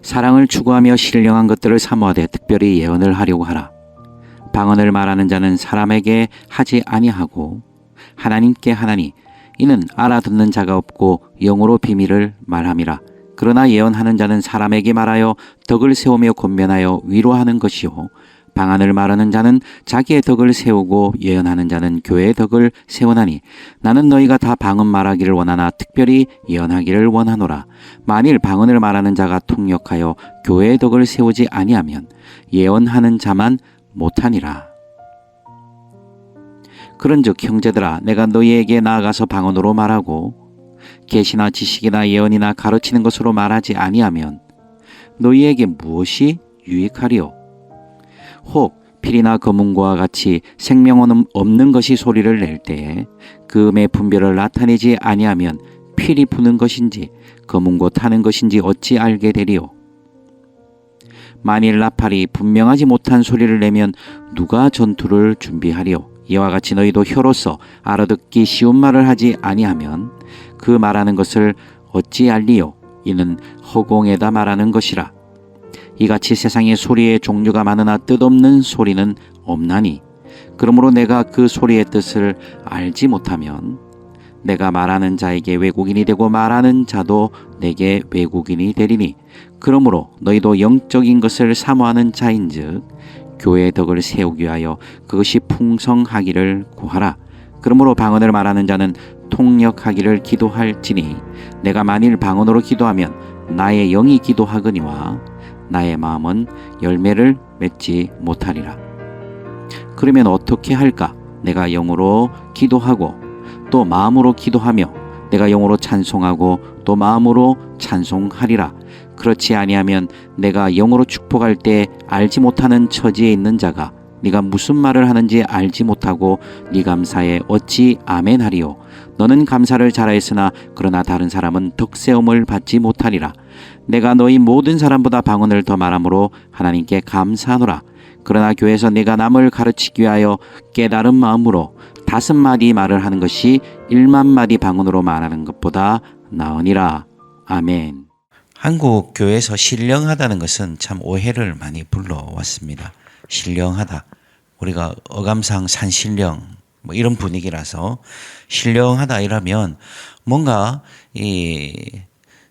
사랑을 추구하며 신령한 것들을 사모하되 특별히 예언을 하려고 하라. 방언을 말하는 자는 사람에게 하지 아니하고 하나님께 하나니 이는 알아듣는 자가 없고 영으로 비밀을 말함이라. 그러나 예언하는 자는 사람에게 말하여 덕을 세우며 권면하여 위로하는 것이요 방언을 말하는 자는 자기의 덕을 세우고 예언하는 자는 교회의 덕을 세우나니 나는 너희가 다 방언 말하기를 원하나 특별히 예언하기를 원하노라. 만일 방언을 말하는 자가 통역하여 교회의 덕을 세우지 아니하면 예언하는 자만 못하니라. 그런즉 형제들아 내가 너희에게 나아가서 방언으로 말하고 계시나 지식이나 예언이나 가르치는 것으로 말하지 아니하면 너희에게 무엇이 유익하리요? 혹 필이나 검은고와 같이 생명 없는 것이 소리를 낼 때에 그 음의 분별을 나타내지 아니하면 필이 부는 것인지 검은고 타는 것인지 어찌 알게 되리요? 만일 나팔이 분명하지 못한 소리를 내면 누가 전투를 준비하리요? 이와 같이 너희도 혀로서 알아듣기 쉬운 말을 하지 아니하면 그 말하는 것을 어찌 알리요? 이는 허공에다 말하는 것이라. 이같이 세상에 소리의 종류가 많으나 뜻없는 소리는 없나니 그러므로 내가 그 소리의 뜻을 알지 못하면 내가 말하는 자에게 외국인이 되고 말하는 자도 내게 외국인이 되리니 그러므로 너희도 영적인 것을 사모하는 자인즉 교회의 덕을 세우기 위하여 그것이 풍성하기를 구하라. 그러므로 방언을 말하는 자는 통역하기를 기도할지니 내가 만일 방언으로 기도하면 나의 영이 기도하거니와 나의 마음은 열매를 맺지 못하리라. 그러면 어떻게 할까? 내가 영으로 기도하고 또 마음으로 기도하며 내가 영으로 찬송하고 또 마음으로 찬송하리라. 그렇지 아니하면 내가 영으로 축복할 때 알지 못하는 처지에 있는 자가 네가 무슨 말을 하는지 알지 못하고 네 감사에 어찌 아멘하리요? 너는 감사를 잘하였으나 그러나 다른 사람은 덕세움을 받지 못하리라. 내가 너희 모든 사람보다 방언을 더 말함으로 하나님께 감사하노라. 그러나 교회에서 내가 남을 가르치기 위하여 깨달은 마음으로 5마디 말을 하는 것이 1만마디 방언으로 말하는 것보다 나으니라. 아멘. 한국 교회에서 신령하다는 것은 참 오해를 많이 불러왔습니다. 신령하다. 우리가 어감상 산신령 뭐 이런 분위기라서 신령하다 이러면 뭔가 이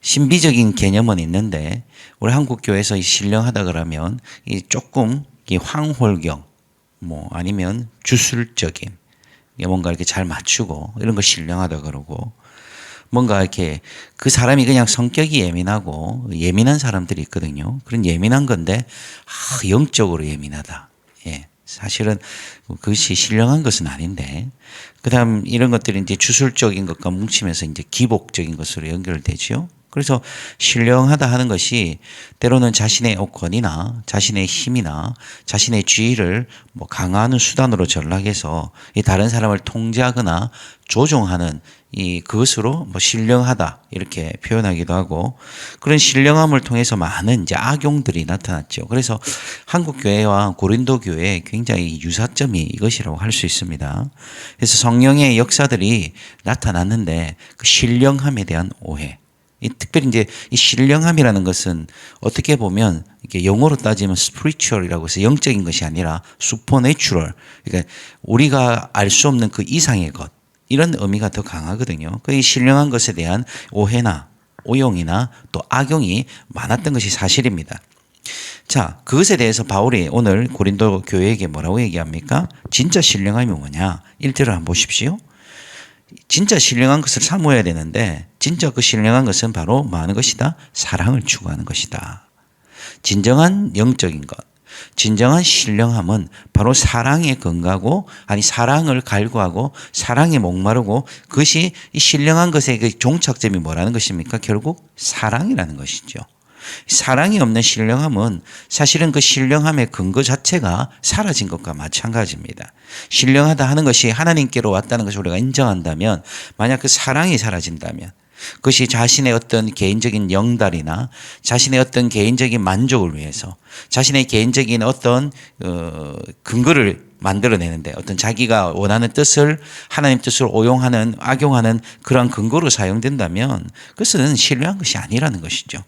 신비적인 개념은 있는데 우리 한국 교회에서 이 신령하다 그러면 이 조금 이 황홀경 뭐 아니면 주술적인 뭔가 이렇게 잘 맞추고 이런 거 신령하다 그러고 뭔가 이렇게 그 사람이 그냥 성격이 예민하고 예민한 사람들이 있거든요. 그런 예민한 건데 영적으로 예민하다. 예. 사실은 그것이 신령한 것은 아닌데 그다음 이런 것들이 이제 주술적인 것과 뭉치면서 이제 기복적인 것으로 연결되죠. 그래서 신령하다 하는 것이 때로는 자신의 권위나 자신의 힘이나 자신의 지위를 뭐 강화하는 수단으로 전락해서 이 다른 사람을 통제하거나 조종하는 이 그것으로 뭐 신령하다 이렇게 표현하기도 하고 그런 신령함을 통해서 많은 이제 악용들이 나타났죠. 그래서 한국 교회와 고린도 교회의 굉장히 유사점이 이것이라고 할 수 있습니다. 그래서 성령의 역사들이 나타났는데 그 신령함에 대한 오해. 특별히 이제 이 신령함이라는 것은 어떻게 보면 이게 영어로 따지면 spiritual이라고 해서 영적인 것이 아니라 supernatural. 그러니까 우리가 알 수 없는 그 이상의 것. 이런 의미가 더 강하거든요. 그 신령한 것에 대한 오해나 오용이나 또 악용이 많았던 것이 사실입니다. 자, 그것에 대해서 바울이 오늘 고린도 교회에게 뭐라고 얘기합니까? 진짜 신령함이 뭐냐? 1절을 한번 보십시오. 진짜 신령한 것을 사모해야 되는데 진짜 그 신령한 것은 바로 뭐 하는 것이다? 사랑을 추구하는 것이다. 진정한 영적인 것, 진정한 신령함은 바로 사랑에 근거하고 아니 사랑을 갈구하고 사랑에 목마르고 그것이 이 신령한 것의 그 종착점이 뭐라는 것입니까? 결국 사랑이라는 것이죠. 사랑이 없는 신령함은 사실은 그 신령함의 근거 자체가 사라진 것과 마찬가지입니다. 신령하다 하는 것이 하나님께로 왔다는 것을 우리가 인정한다면 만약 그 사랑이 사라진다면 그것이 자신의 어떤 개인적인 영달이나 자신의 어떤 개인적인 만족을 위해서 자신의 개인적인 어떤 근거를 만들어내는데 어떤 자기가 원하는 뜻을 하나님 뜻을 오용하는 악용하는 그러한 근거로 사용된다면 그것은 신령한 것이 아니라는 것이죠.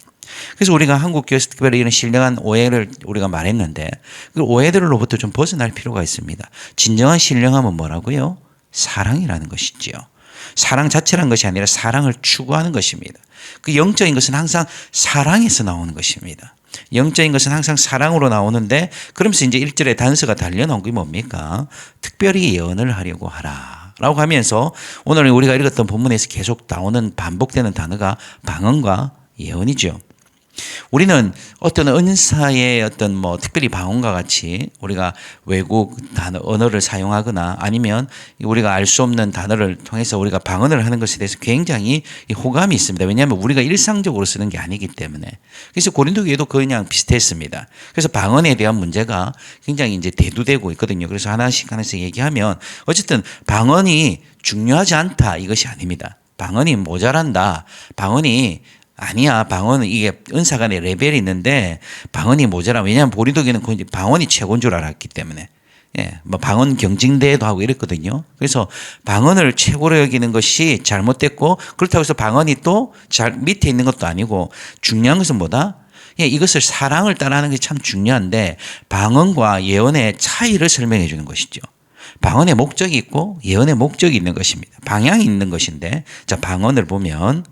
그래서 우리가 한국 교회에서 특별히 이런 신령한 오해를 우리가 말했는데 그 오해들로부터 좀 벗어날 필요가 있습니다. 진정한 신령함은 뭐라고요? 사랑이라는 것이지요. 사랑 자체라는 것이 아니라 사랑을 추구하는 것입니다. 그 영적인 것은 항상 사랑에서 나오는 것입니다. 영적인 것은 항상 사랑으로 나오는데 그러면서 이제 1절에 단서가 달려나온 게 뭡니까? 특별히 예언을 하려고 하라 라고 하면서 오늘 우리가 읽었던 본문에서 계속 나오는 반복되는 단어가 방언과 예언이죠. 우리는 어떤 은사의 어떤 뭐 특별히 방언과 같이 우리가 외국 단어, 언어를 사용하거나 아니면 우리가 알 수 없는 단어를 통해서 우리가 방언을 하는 것에 대해서 굉장히 호감이 있습니다. 왜냐하면 우리가 일상적으로 쓰는 게 아니기 때문에. 그래서 고린도 교회도 그냥 비슷했습니다. 그래서 방언에 대한 문제가 굉장히 이제 대두되고 있거든요. 그래서 하나씩 얘기하면 어쨌든 방언이 중요하지 않다 이것이 아닙니다. 방언이 모자란다. 방언이 아니야. 방언은 이게 은사 간의 레벨이 있는데 방언이 모자라. 왜냐하면 고린도교는 방언이 최고인 줄 알았기 때문에. 예, 뭐 방언 경징대회도 하고 이랬거든요. 그래서 방언을 최고로 여기는 것이 잘못됐고 그렇다고 해서 방언이 또 잘 밑에 있는 것도 아니고 중요한 것은 뭐다? 예, 이것을 사랑을 따라하는 게 참 중요한데 방언과 예언의 차이를 설명해 주는 것이죠. 방언의 목적이 있고 예언의 목적이 있는 것입니다. 방향이 있는 것인데 자, 방언을 보면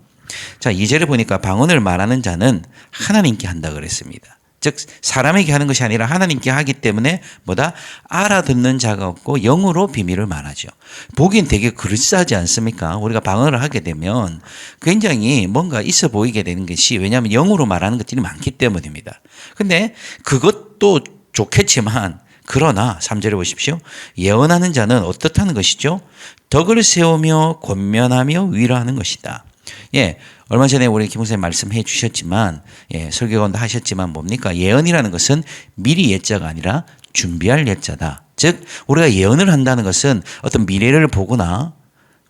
자, 2절에 보니까 방언을 말하는 자는 하나님께 한다 그랬습니다. 즉 사람에게 하는 것이 아니라 하나님께 하기 때문에 뭐다? 알아듣는 자가 없고 영으로 비밀을 말하죠. 보기엔 되게 그럴싸하지 않습니까? 우리가 방언을 하게 되면 굉장히 뭔가 있어 보이게 되는 것이 왜냐하면 영으로 말하는 것들이 많기 때문입니다. 근데 그것도 좋겠지만 그러나 3절에 보십시오. 예언하는 자는 어떻다는 것이죠? 덕을 세우며 권면하며 위로하는 것이다. 예, 얼마 전에 우리 김 목사님 말씀해 주셨지만, 예, 설교관도 하셨지만 뭡니까? 예언이라는 것은 미리 예자가 아니라 준비할 예자다. 즉, 우리가 예언을 한다는 것은 어떤 미래를 보거나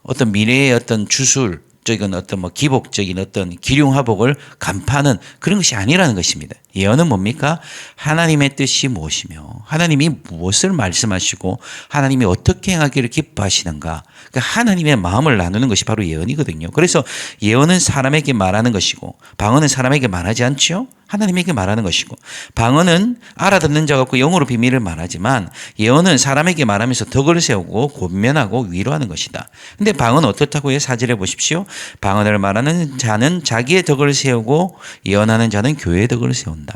어떤 미래의 어떤 주술적인 어떤 뭐 기복적인 어떤 기륭화복을 간파하는 그런 것이 아니라는 것입니다. 예언은 뭡니까? 하나님의 뜻이 무엇이며 하나님이 무엇을 말씀하시고 하나님이 어떻게 행하기를 기뻐하시는가 그러니까 하나님의 마음을 나누는 것이 바로 예언이거든요. 그래서 예언은 사람에게 말하는 것이고 방언은 사람에게 말하지 않죠. 하나님에게 말하는 것이고 방언은 알아듣는 자가 없고 영으로 비밀을 말하지만 예언은 사람에게 말하면서 덕을 세우고 권면하고 위로하는 것이다. 근데 방언은 어떻다고 해요? 4절에 보십시오. 방언을 말하는 자는 자기의 덕을 세우고 예언하는 자는 교회의 덕을 세운다.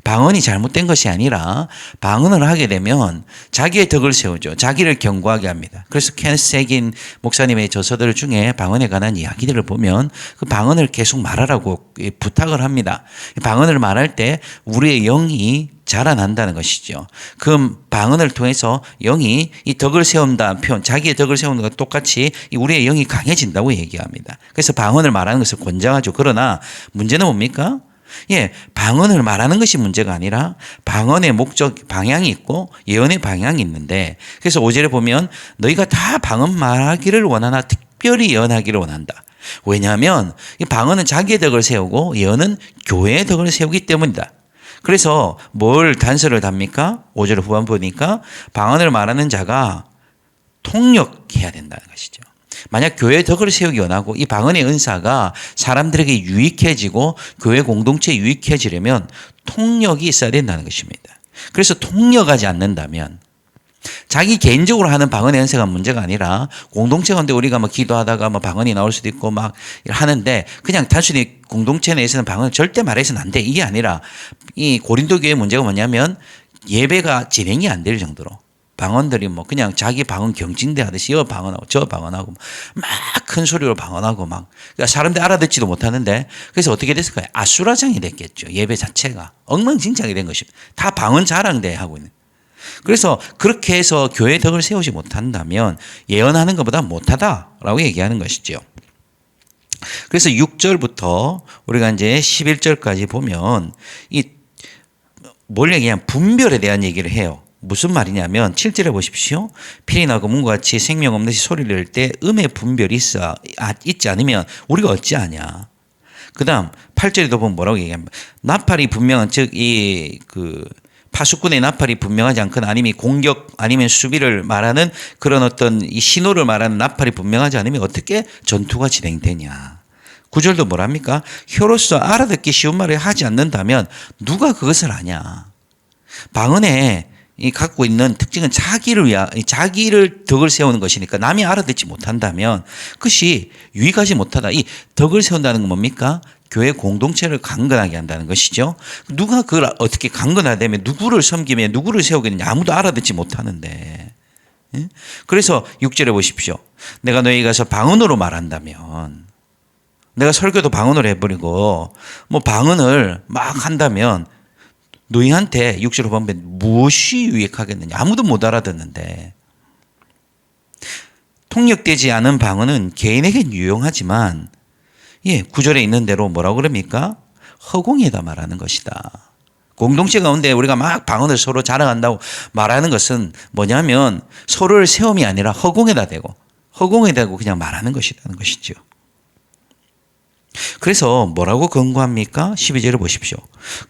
방언이 잘못된 것이 아니라 방언을 하게 되면 자기의 덕을 세우죠. 자기를 견고하게 합니다. 그래서 케네스 세긴 목사님의 저서들 중에 방언에 관한 이야기들을 보면 그 방언을 계속 말하라고 부탁을 합니다. 방언을 말할 때 우리의 영이 자라난다는 것이죠. 그 방언을 통해서 영이 이 덕을 세운다는 표현, 자기의 덕을 세우는 것과 똑같이 우리의 영이 강해진다고 얘기합니다. 그래서 방언을 말하는 것을 권장하죠. 그러나 문제는 뭡니까? 예, 방언을 말하는 것이 문제가 아니라 방언의 목적, 방향이 있고 예언의 방향이 있는데 그래서 5절에 보면 너희가 다 방언 말하기를 원하나 특별히 예언하기를 원한다. 왜냐하면 이 방언은 자기의 덕을 세우고 예언은 교회의 덕을 세우기 때문이다. 그래서 뭘 단서를 답니까? 5절 후반 보니까 방언을 말하는 자가 통역해야 된다는 것이죠. 만약 교회의 덕을 세우기 원하고 이 방언의 은사가 사람들에게 유익해지고 교회 공동체에 유익해지려면 통역이 있어야 된다는 것입니다. 그래서 통역하지 않는다면 자기 개인적으로 하는 방언의 은사가 문제가 아니라 공동체 가운데 우리가 뭐 기도하다가 뭐 방언이 나올 수도 있고 막 하는데 그냥 단순히 공동체 내에서는 방언을 절대 말해서는 안 돼. 이게 아니라 이 고린도 교회의 문제가 뭐냐면 예배가 진행이 안 될 정도로 방언들이 뭐 그냥 자기 방언 경진대 하듯이 여 방언하고 저 방언하고 막 큰 소리로 방언하고 막 그러니까 사람들 알아듣지도 못하는데 그래서 어떻게 됐을까요? 아수라장이 됐겠죠. 예배 자체가 엉망진창이 된 것입니다. 다 방언 자랑대 하고 있는. 그래서 그렇게 해서 교회의 덕을 세우지 못한다면 예언하는 것보다 못하다라고 얘기하는 것이죠. 그래서 6절부터 우리가 이제 11절까지 보면 이 뭘 얘기하면 분별에 대한 얘기를 해요. 무슨 말이냐면 7절에 보십시오. 필이 나고 문과 같이 생명 없는 소리를 낼 때 음의 분별이 있지 않으면 우리가 어찌하냐. 그 다음 8절에도 보면 뭐라고 얘기합니까? 나팔이 분명한 즉 이 파수꾼의 나팔이 분명하지 않거나 아니면 공격 아니면 수비를 말하는 그런 어떤 이 신호를 말하는 나팔이 분명하지 않으면 어떻게 전투가 진행되냐. 구절도 뭐랍니까? 혀로서 알아듣기 쉬운 말을 하지 않는다면 누가 그것을 아냐. 방언에 이 갖고 있는 특징은 자기를 덕을 세우는 것이니까 남이 알아듣지 못한다면 그것이 유익하지 못하다. 이 덕을 세운다는 건 뭡니까? 교회 공동체를 강건하게 한다는 것이죠. 누가 그걸 어떻게 강건하다면 누구를 섬기며 누구를 세우겠느냐. 아무도 알아듣지 못하는데. 그래서 6절에 보십시오. 내가 너희에게 가서 방언으로 말한다면, 내가 설교도 방언으로 해버리고 뭐 방언을 막 한다면 너희한테 6절을 보면 무엇이 유익하겠느냐. 아무도 못 알아듣는데. 통역되지 않은 방언은 개인에겐 유용하지만 9절에 있는 대로 뭐라고 그럽니까? 허공에다 말하는 것이다. 공동체 가운데 우리가 막 방언을 서로 자랑한다고 말하는 것은 뭐냐면 서로를 세움이 아니라 허공에다 대고 그냥 말하는 것이라는 것이죠. 그래서 뭐라고 권고합니까? 12절을 보십시오.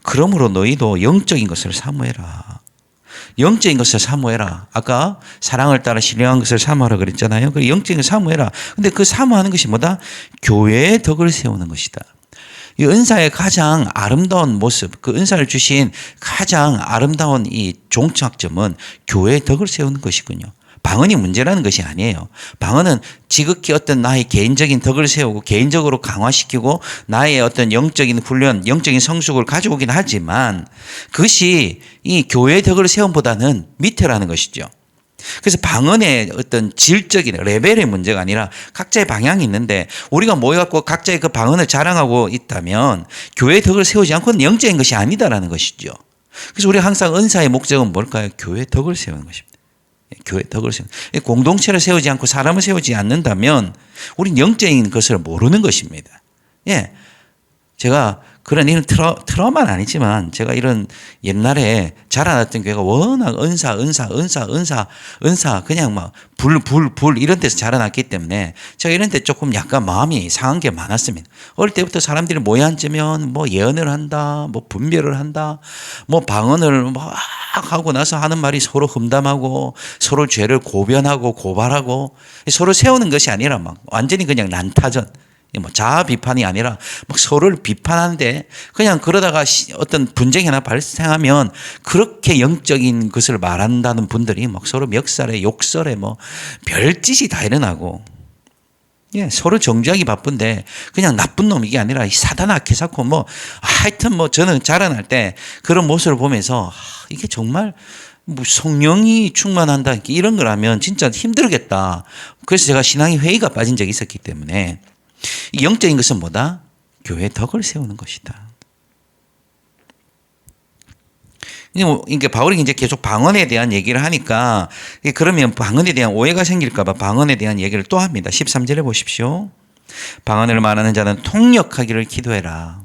그러므로 너희도 영적인 것을 사모해라. 영적인 것을 사모해라. 아까 사랑을 따라 신령한 것을 사모하라 그랬잖아요. 그 영적인 것을 사모해라. 근데 그 사모하는 것이 뭐다? 교회의 덕을 세우는 것이다. 이 은사의 가장 아름다운 모습, 그 은사를 주신 가장 아름다운 이 종착점은 교회의 덕을 세우는 것이군요. 방언이 문제라는 것이 아니에요. 방언은 지극히 어떤 나의 개인적인 덕을 세우고 개인적으로 강화시키고 나의 어떤 영적인 훈련, 영적인 성숙을 가져오긴 하지만 그것이 이 교회의 덕을 세움보다는 밑에라는 것이죠. 그래서 방언의 어떤 질적인 레벨의 문제가 아니라 각자의 방향이 있는데 우리가 모여갖고 각자의 그 방언을 자랑하고 있다면 교회의 덕을 세우지 않고는 영적인 것이 아니다라는 것이죠. 그래서 우리가 항상 은사의 목적은 뭘까요? 교회의 덕을 세우는 것입니다. 교회 덕을 세우는. 공동체를 세우지 않고 사람을 세우지 않는다면 우리는 영적인 것을 모르는 것입니다. 제가 그런 이런 트라우마는 아니지만 제가 이런 옛날에 자라났던 교회가 워낙 은사 그냥 막 불 이런 데서 자라났기 때문에 제가 이런 데 조금 약간 마음이 상한 게 많았습니다. 어릴 때부터 사람들이 모여 앉으면 뭐 예언을 한다, 뭐 분별을 한다, 뭐 방언을 막 하고 나서 하는 말이 서로 험담하고 서로 죄를 고변하고 고발하고 서로 세우는 것이 아니라 막 완전히 그냥 난타전. 뭐 자아 비판이 아니라 막 서로를 비판하는데 그냥 그러다가 어떤 분쟁이 하나 발생하면 그렇게 영적인 것을 말한다는 분들이 막 서로 멱살에 욕설에 뭐 별짓이 다 일어나고 서로 정죄하기 바쁜데 그냥 나쁜 놈 이게 아니라 사단아 개사코 뭐 하여튼 뭐 저는 자라날 때 그런 모습을 보면서 이게 정말 뭐 성령이 충만한다 이런 거라면 진짜 힘들겠다. 그래서 제가 신앙의 회의가 빠진 적이 있었기 때문에 이 영적인 것은 뭐다? 교회의 덕을 세우는 것이다. 그러니까 바울이 이제 계속 방언에 대한 얘기를 하니까 그러면 방언에 대한 오해가 생길까봐 방언에 대한 얘기를 또 합니다. 13절에 보십시오. 방언을 말하는 자는 통역하기를 기도해라.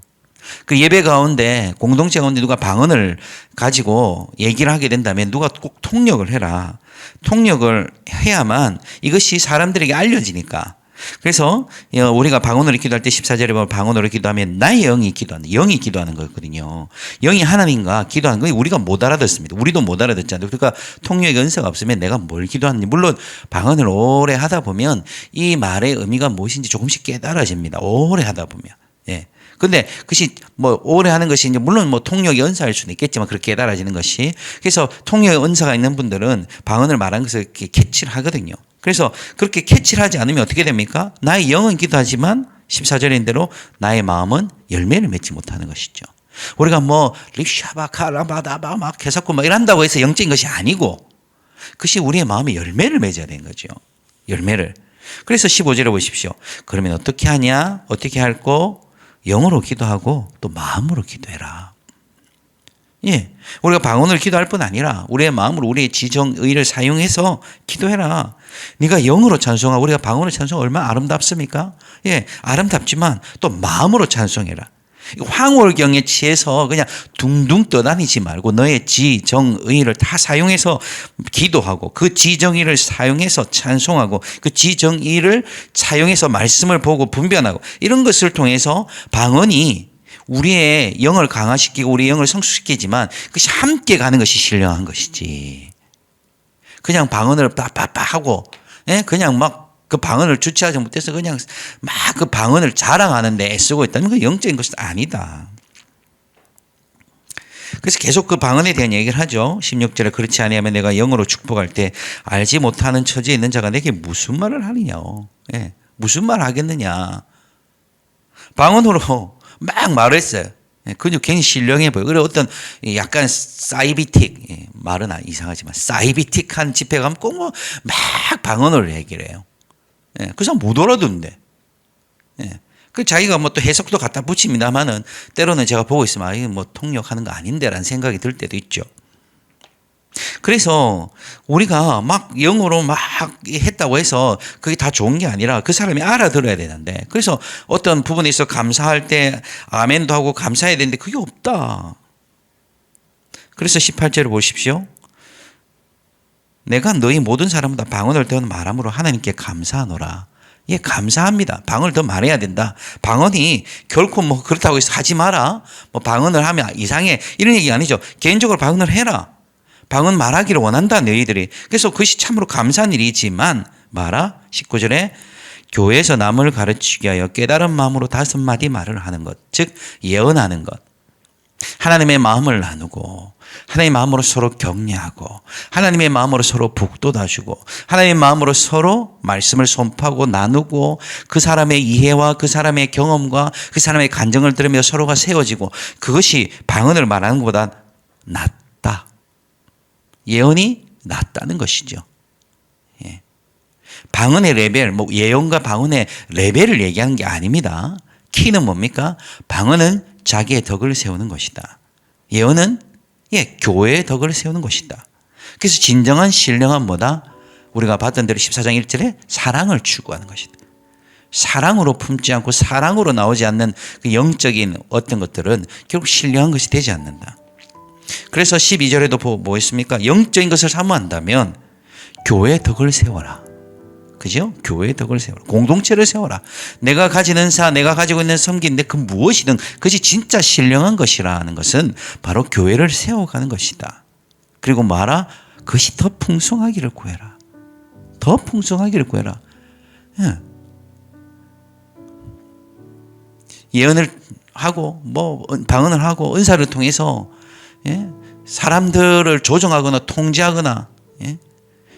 그 예배 가운데 공동체 가운데 누가 방언을 가지고 얘기를 하게 된다면 누가 꼭 통역을 해라. 통역을 해야만 이것이 사람들에게 알려지니까. 그래서 우리가 방언으로 기도할 때 14절에 보면 방언으로 기도하면 나의 영이 기도하는 거거든요. 영이 하나님과 기도하는 거 우리가 못 알아듣습니다. 우리도 못 알아듣잖아요. 그러니까 통역의 은사가 없으면 내가 뭘 기도하는지 물론 방언을 오래 하다 보면 이 말의 의미가 무엇인지 조금씩 깨달아집니다. 오래 하다 보면. 근데 그것이 뭐 오래 하는 것이 이제 물론 뭐 통역의 은사일 수는 있겠지만 그렇게 깨달아지는 것이 그래서 통역의 은사가 있는 분들은 방언을 말한 것을 이렇게 캐치를 하거든요. 그래서 그렇게 캐치를 하지 않으면 어떻게 됩니까? 나의 영은 기도하지만 14절인 대로 나의 마음은 열매를 맺지 못하는 것이죠. 우리가 뭐 리샤바카라바다바 막 해석고 막 이런다고 해서 영적인 것이 아니고 그것이 우리의 마음에 열매를 맺어야 되는 거죠. 열매를. 그래서 15절에 보십시오. 그러면 어떻게 하냐? 어떻게 할고? 영으로 기도하고 또 마음으로 기도해라. 우리가 방언을 기도할 뿐 아니라 우리의 마음으로 우리의 지정의를 사용해서 기도해라. 네가 영으로 찬송하고 우리가 방언을 찬송하면 얼마나 아름답습니까? 아름답지만 또 마음으로 찬송해라. 황홀경에 취해서 그냥 둥둥 떠다니지 말고 너의 지정의를 다 사용해서 기도하고 그 지정의를 사용해서 찬송하고 그 지정의를 사용해서 말씀을 보고 분별하고 이런 것을 통해서 방언이 우리의 영을 강화시키고 우리의 영을 성숙시키지만 그것이 함께 가는 것이 신령한 것이지. 그냥 방언을 빠빠빠 하고 그냥 막 그 방언을 주체하지 못해서 그냥 막 그 방언을 자랑하는 데 애쓰고 있다면 그 영적인 것은 아니다. 그래서 계속 그 방언에 대한 얘기를 하죠. 16절에 그렇지 아니하면 내가 영으로 축복할 때 알지 못하는 처지에 있는 자가 내게 무슨 말을 하느냐고. 예, 무슨 말 하겠느냐. 방언으로 막 말을 했어요. 예, 그저 괜히 신령해 보여. 그래 어떤 약간 사이비틱, 예, 말은 이상하지만 사이비틱한 집회 가면 꼭 뭐 막 방언으로 얘기를 해요. 예, 그 사람 못 알아듣는데. 예. 그 자기가 뭐 또 해석도 갖다 붙입니다만은 때로는 제가 보고 있으면 아, 이거 뭐 통역하는 거 아닌데라는 생각이 들 때도 있죠. 그래서 우리가 막 영어로 막 했다고 해서 그게 다 좋은 게 아니라 그 사람이 알아들어야 되는데, 그래서 어떤 부분에 있어 감사할 때 아멘도 하고 감사해야 되는데 그게 없다. 그래서 18절을 보십시오. 내가 너희 모든 사람보다 방언을 더 말함으로 하나님께 감사하노라. 예, 감사합니다. 방언을 더 말해야 된다. 방언이 결코 뭐 그렇다고 해서 하지 마라. 뭐 방언을 하면 이상해. 이런 얘기 아니죠. 개인적으로 방언을 해라. 방언 말하기를 원한다, 너희들이. 그래서 그것이 참으로 감사한 일이지만 마라. 19절에 교회에서 남을 가르치기 위하여 깨달은 마음으로 5마디 말을 하는 것. 즉 예언하는 것. 하나님의 마음을 나누고 하나님의 마음으로 서로 격려하고 하나님의 마음으로 서로 북돋아주고 하나님의 마음으로 서로 말씀을 선포하고 나누고 그 사람의 이해와 그 사람의 경험과 그 사람의 간증을 들으며 서로가 세워지고, 그것이 방언을 말하는 것보다 낫다. 예언이 낫다는 것이죠. 예. 방언의 레벨, 뭐 예언과 방언의 레벨을 얘기하는 게 아닙니다. 키는 뭡니까? 방언은 자기의 덕을 세우는 것이다. 예언은 교회의 덕을 세우는 것이다. 그래서 진정한 신령한 뭐다? 우리가 봤던 대로 14장 1절에 사랑을 추구하는 것이다. 사랑으로 품지 않고 사랑으로 나오지 않는 그 영적인 어떤 것들은 결국 신령한 것이 되지 않는다. 그래서 12절에도 뭐 있습니까? 영적인 것을 사모한다면 교회의 덕을 세워라. 그죠? 교회의 덕을 세워라. 공동체를 세워라. 내가 가진 은사, 내가 가지고 있는 섬기인데 그 무엇이든 그것이 진짜 신령한 것이라는 것은 바로 교회를 세워가는 것이다. 그리고 말아, 그것이 더 풍성하기를 구해라. 더 풍성하기를 구해라. 예. 예언을 하고 뭐 방언을 하고 은사를 통해서 사람들을 조정하거나 통제하거나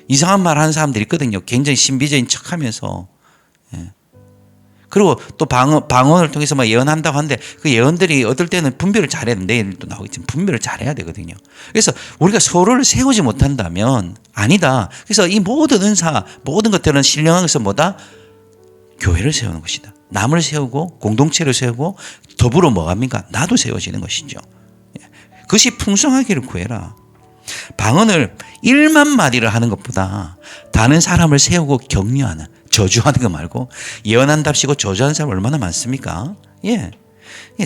이상한 말 하는 사람들이 있거든요. 굉장히 신비적인 척하면서. 그리고 또 방언을 통해서 막 예언한다고 하는데 그 예언들이 어떨 때는 분별을 잘해야 되는데, 내일도 나오겠지만 분별을 잘해야 되거든요. 그래서 우리가 서로를 세우지 못한다면 아니다. 그래서 이 모든 은사, 모든 것들은 신령한 것은 뭐다? 교회를 세우는 것이다. 남을 세우고 공동체를 세우고 더불어 뭐합니까? 나도 세워지는 것이죠. 그것이 풍성하기를 구해라. 방언을 1만 마디를 하는 것보다 다른 사람을 세우고 격려하는, 저주하는 거 말고 예언한답시고 저주하는 사람 얼마나 많습니까? 예.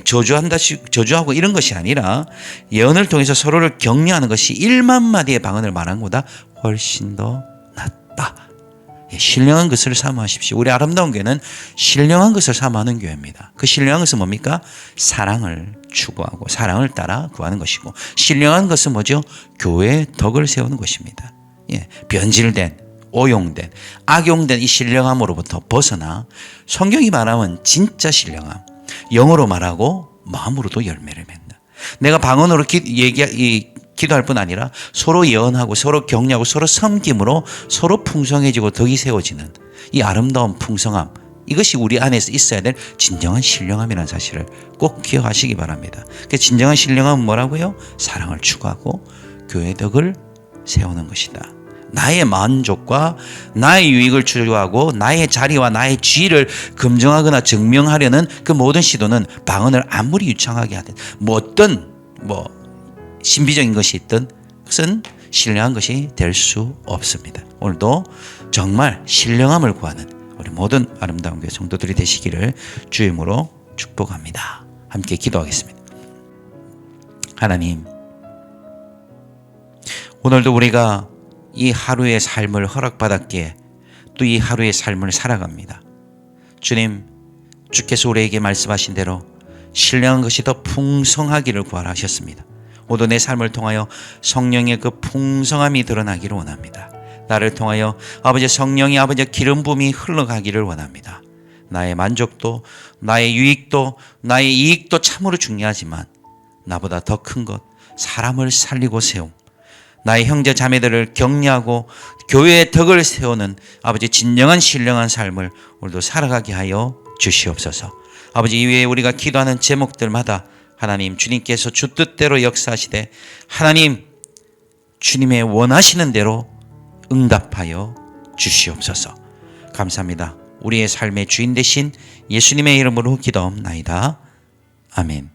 저주하고 이런 것이 아니라 예언을 통해서 서로를 격려하는 것이 1만 마디의 방언을 말하는 것보다 훨씬 더 낫다. 신령한 것을 사모하십시오. 우리 아름다운 교회는 신령한 것을 사모하는 교회입니다. 그 신령한 것은 뭡니까? 사랑을 추구하고 사랑을 따라 구하는 것이고, 신령한 것은 뭐죠? 교회의 덕을 세우는 것입니다. 변질된, 오용된, 악용된 이 신령함으로부터 벗어나 성경이 말하면 진짜 신령함, 영어로 말하고 마음으로도 열매를 맺는, 내가 방언으로 기도할 뿐 아니라 서로 예언하고 서로 격려하고 서로 섬김으로 서로 풍성해지고 덕이 세워지는 이 아름다운 풍성함, 이것이 우리 안에서 있어야 될 진정한 신령함이라는 사실을 꼭 기억하시기 바랍니다. 그 진정한 신령함은 뭐라고요? 사랑을 추구하고 교회 덕을 세우는 것이다. 나의 만족과 나의 유익을 추구하고 나의 자리와 나의 지위를 검증하거나 증명하려는 그 모든 시도는 방언을 아무리 유창하게 하든 어떤 신비적인 것이 있든 그것은 신령한 것이 될 수 없습니다. 오늘도 정말 신령함을 구하는 우리 모든 아름다운 교회 성도들이 되시기를 주임으로 축복합니다. 함께 기도하겠습니다. 하나님, 오늘도 우리가 이 하루의 삶을 허락받았기에 또 이 하루의 삶을 살아갑니다. 주님, 주께서 우리에게 말씀하신 대로 신령한 것이 더 풍성하기를 구하라 하셨습니다. 오늘 내 삶을 통하여 성령의 그 풍성함이 드러나기를 원합니다. 나를 통하여 아버지 성령의 아버지 기름 부음이 흘러가기를 원합니다. 나의 만족도, 나의 유익도, 나의 이익도 참으로 중요하지만 나보다 더 큰 것, 사람을 살리고 세움, 나의 형제 자매들을 격려하고 교회의 덕을 세우는 아버지 진정한 신령한 삶을 오늘도 살아가게 하여 주시옵소서. 아버지 이외에 우리가 기도하는 제목들마다 하나님 주님께서 주 뜻대로 역사하시되 하나님 주님의 원하시는 대로 응답하여 주시옵소서. 감사합니다. 우리의 삶의 주인 되신 예수님의 이름으로 기도합나이다. 아멘.